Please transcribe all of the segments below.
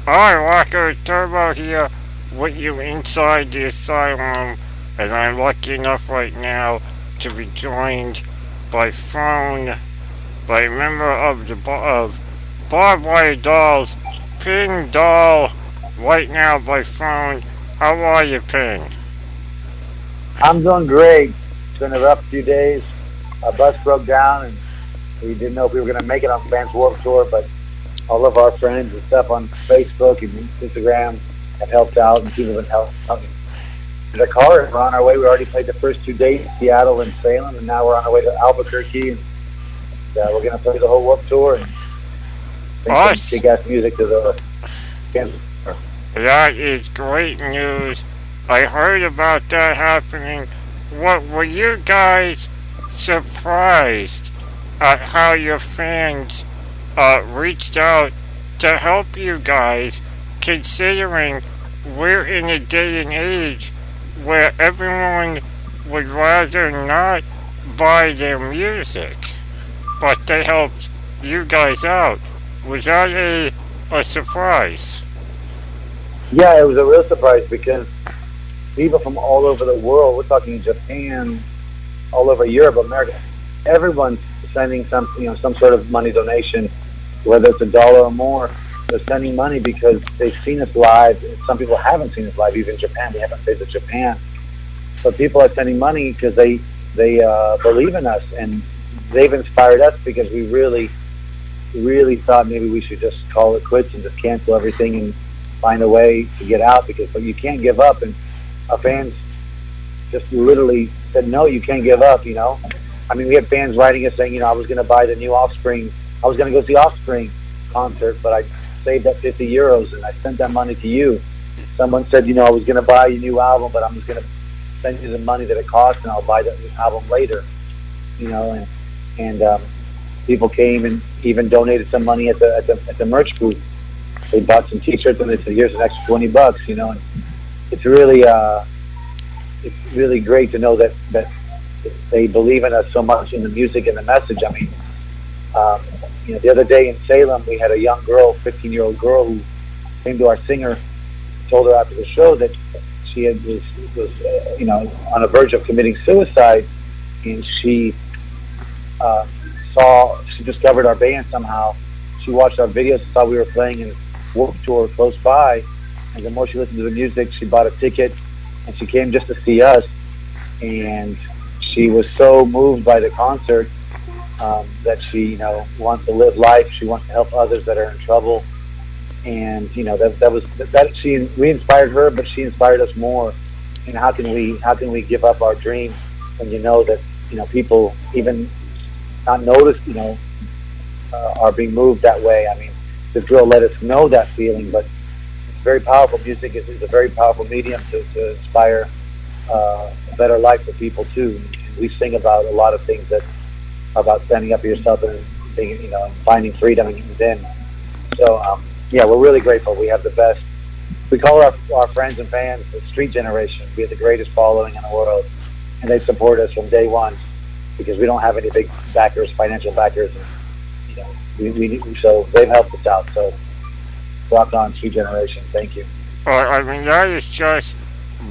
Hi, Rocco Turbo here with you inside the asylum, and I'm lucky enough right now to be joined by phone by a member of of Barbed Wire Dolls, Ping Doll, right now by phone. How are you, Ping? I'm doing great. It's been a rough few days. Our bus broke down, and we didn't know if we were going to make it on Fans Warped Tour, but all of our friends and stuff on Facebook and Instagram have helped out, and people have been helping. The car, we're on our way. We already played the first 2 days, Seattle and Salem, and now we're on our way to Albuquerque, and we're going to play the whole Warped Tour and bring some Us? kick-ass music to the fans. That is great news. I heard about that happening. What were you guys surprised at how your fans reached out to help you guys, considering we're in a day and age where everyone would rather not buy their music, but they helped you guys out. Was that a surprise? Yeah, it was a real surprise because people from all over the world, we're talking Japan, all over Europe, America, everyone's sending some sort of money donation, whether it's $1 or more. They're sending money because they've seen us live. Some people haven't seen us live, even Japan. We haven't visited Japan, but people are sending money because they believe in us, and they've inspired us because we really thought maybe we should just call it quits and just cancel everything and find a way to get out, because but you can't give up. And our fans just literally said, no, you can't give up, I mean, we had fans writing us saying, I was going to buy the new Offspring. I was going to go see Offspring concert, but I saved that €50 and I sent that money to you. Someone said, I was going to buy your new album, but I'm just going to send you the money that it costs and I'll buy the album later, and people came and even donated some money at the merch booth. They bought some T-shirts and they said, here's an extra $20, and it's really great to know that they believe in us so much in the music and the message. I mean, the other day in Salem, we had a young girl, 15-year-old girl, who came to our singer, told her after the show that she was on the verge of committing suicide, and she discovered our band somehow. She watched our videos and saw we were playing in Warped Tour close by, and the more she listened to the music, she bought a ticket, and she came just to see us. And she was so moved by the concert that she, wants to live life. She wants to help others that are in trouble, and we inspired her, but she inspired us more. And how can we give up our dreams when that people even not notice, are being moved that way. I mean, this girl let us know that feeling, but it's very powerful. Music is a very powerful medium to inspire a better life for people too. And we sing about a lot of things that are about standing up for yourself and being, and finding freedom and within. So, yeah, we're really grateful. We have the best. We call our friends and fans the street generation. We have the greatest following in the world, and they support us from day one because we don't have any big backers, financial backers. And, so they've helped us out. So rock on, street generation. Thank you. I mean, that is just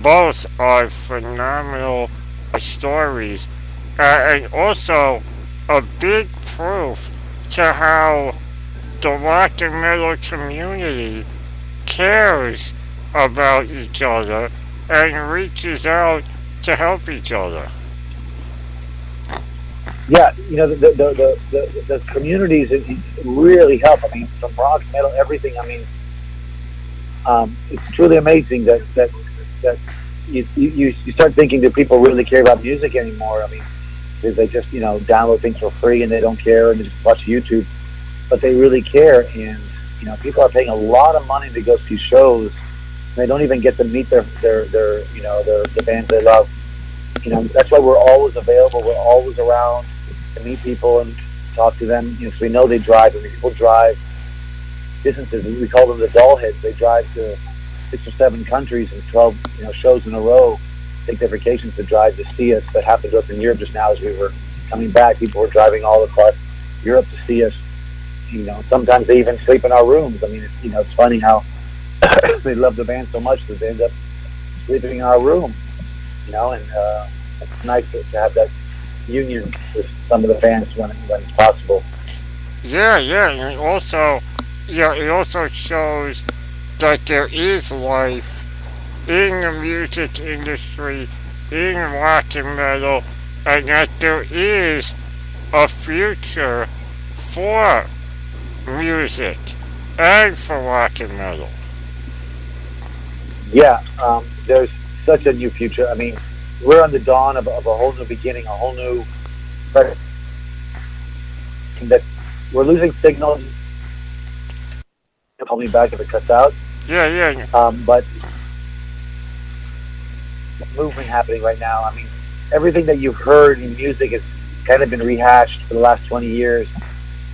both are phenomenal stories, and also a big proof to how the rock and metal community cares about each other and reaches out to help each other. Yeah, the communities really help. I mean, from rock, metal, everything. I mean, it's truly amazing that you start thinking, do people really care about music anymore? I mean, they just download things for free and they don't care and they just watch YouTube, but they really care. And people are paying a lot of money to go see shows. And they don't even get to meet the bands they love. That's why we're always available. We're always around to meet people and talk to them. So we know they drive. I mean, people drive distances. We call them the doll heads. They drive to 6 or 7 countries and 12 shows in a row. Take their vacations to drive to see us. That happened to us in Europe just now as we were coming back. People were driving all across Europe to see us. Sometimes they even sleep in our rooms. I mean, it's funny how they love the band so much that they end up sleeping in our room, and it's nice to have that union with some of the fans when it's possible. Yeah, yeah, and also, yeah, it also shows that there is life in the music industry, in rock and metal, and that there is a future for music and for rock and metal. Yeah, there's such a new future. I mean, we're on the dawn of a whole new beginning, a whole new that we're losing signals. Call me back if it cuts out. Yeah, yeah, But movement happening right now. I mean, everything that you've heard in music has kind of been rehashed for the last 20 years.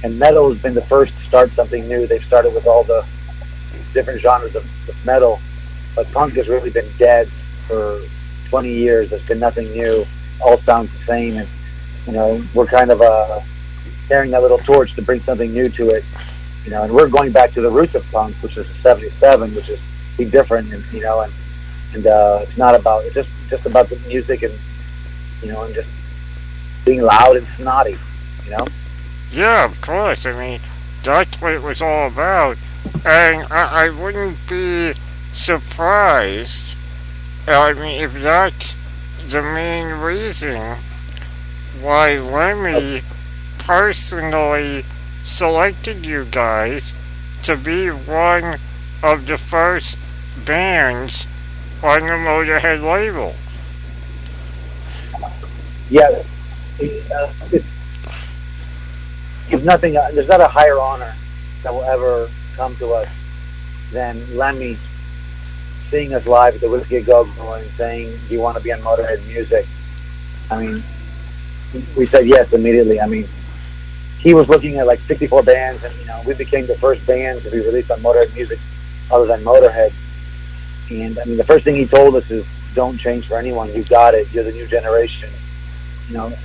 And metal has been the first to start something new. They've started with all the different genres of metal, but punk has really been dead for 20 years. There's been nothing new. All sounds the same, and we're kind of carrying that little torch to bring something new to it. And we're going back to the roots of punk, which is '77, which is be different, and it's not about it's just about the music and just being loud and snotty, you know. yeah, of course. I mean, that's what it was all about. And I wouldn't be surprised, I mean, if that's the main reason why Lemmy personally selected you guys to be one of the first bands on the Motorhead label. Yeah, it's nothing. There's not a higher honor that will ever come to us than Lemmy seeing us live at the Whiskey a Go Go and saying, "Do you want to be on Motorhead Music?" I mean, we said yes immediately. I mean, he was looking at like 64 bands, and we became the first band to be released on Motorhead Music, other than Motorhead. And I mean, the first thing he told us is, "Don't change for anyone. You got it. You're the new generation."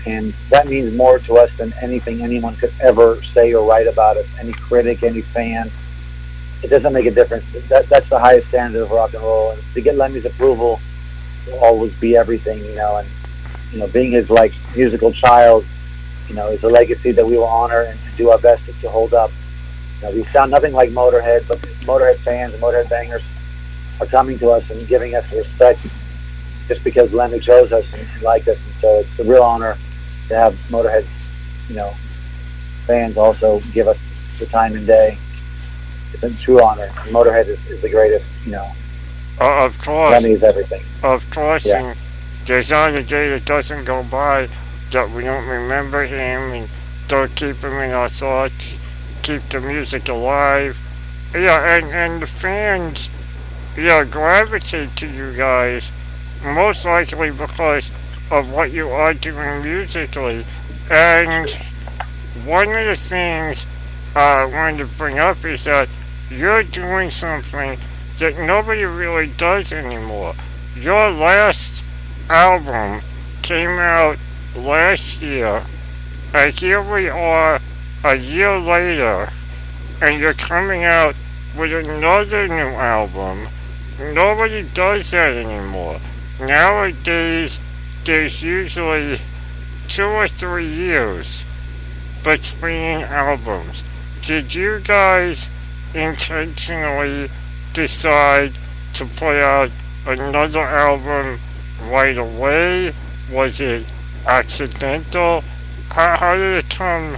And that means more to us than anything anyone could ever say or write about us. Any critic, any fan, it doesn't make a difference. That's the highest standard of rock and roll. And to get Lemmy's approval will always be everything, And being his like musical child, is a legacy that we will honor and do our best to hold up. We sound nothing like Motorhead, but Motorhead fans and Motorhead bangers are coming to us and giving us respect just because Lemmy chose us and liked us. And so it's a real honor to have Motorhead, fans also give us the time and day. It's a true honor. And Motorhead is the greatest, Of course. Lemmy is everything. Of course. Yeah. And there's not a day that doesn't go by that we don't remember him and don't keep him in our thoughts, keep the music alive. Yeah, and the fans, gravitate to you guys most likely because of what you are doing musically. And one of the things I wanted to bring up is that you're doing something that nobody really does anymore. Your last album came out last year, and here we are a year later, and you're coming out with another new album. Nobody does that anymore. Nowadays, there's usually 2 or 3 years between albums. Did you guys intentionally decide to put out another album right away? Was it accidental? How did it come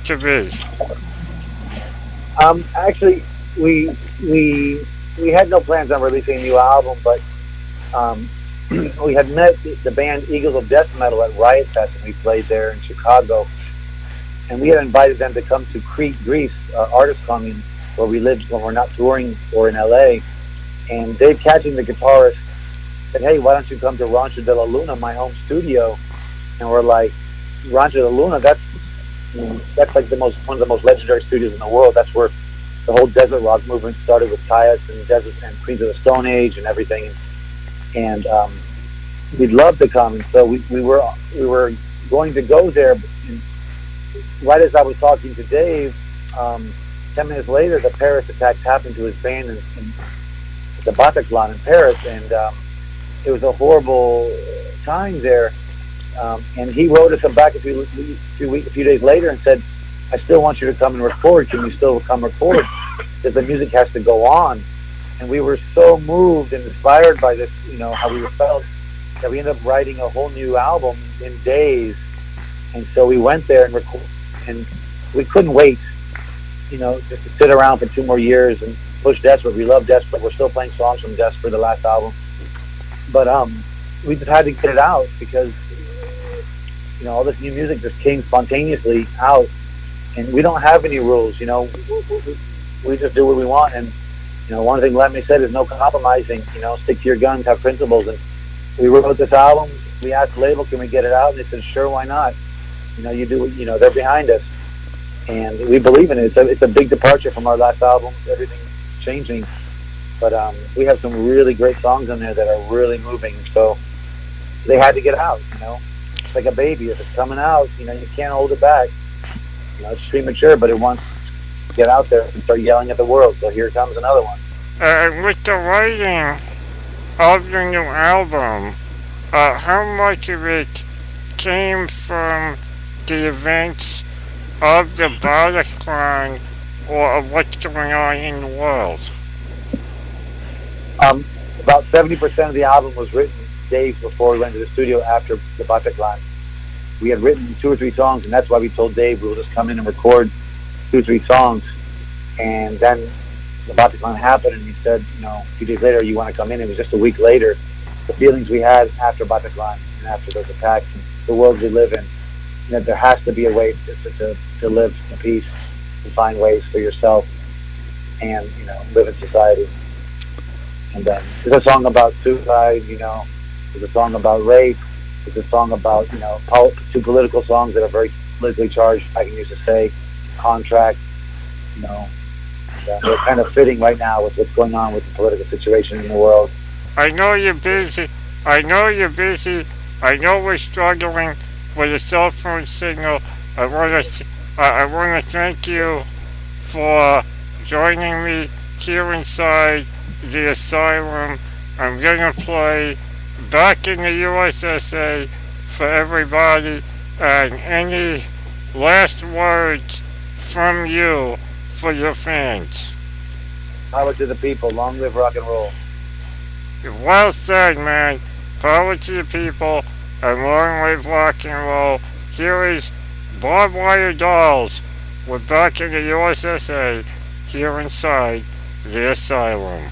to be? Actually, we had no plans on releasing a new album, but we had met the band Eagles of Death Metal at Riot Fest, and we played there in Chicago. And we had invited them to come to Crete, Greece, our artist commune, where we lived when we're not touring or in LA. And Dave Catching, the guitarist, said, "Hey, why don't you come to Rancho de la Luna, my home studio?" And we're like, "Rancho de la Luna? That's like one of the most legendary studios in the world. That's where the whole desert rock movement started with Caius and Desert and Queens of the Stone Age and everything." And we'd love to come. And so we were going to go there. And right as I was talking to Dave, 10 minutes later, the Paris attacks happened to his band in the Bataclan in Paris, and it was a horrible time there. And he wrote us back a few days later and said, "I still want you to come and record. Can you still come record? Because the music has to go on." And we were so moved and inspired by this, how we felt, that we ended up writing a whole new album in days. And so we went there and recorded, and we couldn't wait, just to sit around for 2 more years and push Desperate. We love Desperate. We're still playing songs from Desperate, the last album. But we just had to get it out because, all this new music just came spontaneously out. And we don't have any rules, we just do what we want. And, one thing Lemmy said is no compromising, stick to your guns, have principles. And we wrote this album. We asked the label, can we get it out? And they said, sure, why not? You do it, they're behind us. And we believe in it. It's a big departure from our last album. Everything's changing. But we have some really great songs in there that are really moving. So they had to get out, It's like a baby. If it's coming out, you can't hold it back. It's premature, but it wants to get out there and start yelling at the world. So here comes another one. With the writing of the new album, how much of it came from the events of the Bataclan or of what's going on in the world? About 70% of the album was written days before we went to the studio after the Bataclan. We had written 2 or 3 songs, and that's why we told Dave we'll just come in and record 2 or 3 songs. And then the Bataclan happened, and he said, a few days later, you want to come in? It was just a week later. The feelings we had after Bataclan and after those attacks and the world we live in, that there has to be a way to live in peace and find ways for yourself and, live in society. And there's a song about suicide, there's a song about rape, there's a song about, 2 political songs that are very politically charged, I can use to say, contract, they're kind of fitting right now with what's going on with the political situation in the world. I know you're busy. I know we're struggling with a cell phone signal. I want to thank you for joining me here inside the asylum. I'm gonna play Back in the USSA for everybody, and any last words from you for your fans? Power to the people. Long live rock and roll. Well said, man. Power to the people and long live rock and roll. Here is Barbed Wire Dolls. We're back in the USSA here inside the asylum.